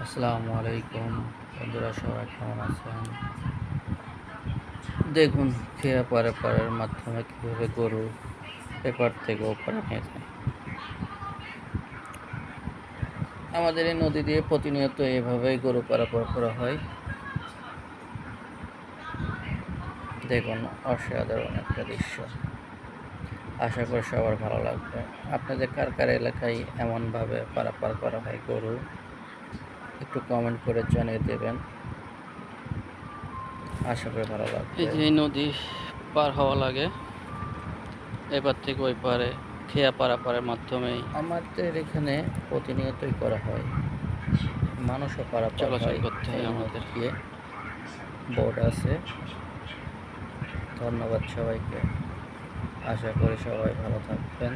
আসসালামু আলাইকুম বন্ধুরা, সবাই কেমন আছেন? দেখুন, খেয়া পারার মাধ্যমে কীভাবে গরু এপার থেকে ওপারে নিয়ে যায়। আমাদের এই নদী দিয়ে প্রতিনিয়ত এভাবেই গরু পারাপার করা হয়। দেখুন, অসাধারণ একটা দৃশ্য। আশা করি সবার ভালো লাগবে। আপনাদের কার কার এলাকায় এমনভাবে পারাপার করা হয় গরু, একটু কমেন্ট করে জানিয়ে দেবেন। আশা করি ভালো লাগবে। এই যে নদী পার হওয়া লাগে এপার থেকে ওই পারে খেয়া পারাপারের মাধ্যমেই আমাদের এখানে প্রতিনিয়তই করা হয়। মানুষও পারাপার চলাচল করতে হয় আমাদেরকে। বোর্ড আছে। ধন্যবাদ সবাইকে। আশা করি সবাই ভালো থাকবেন।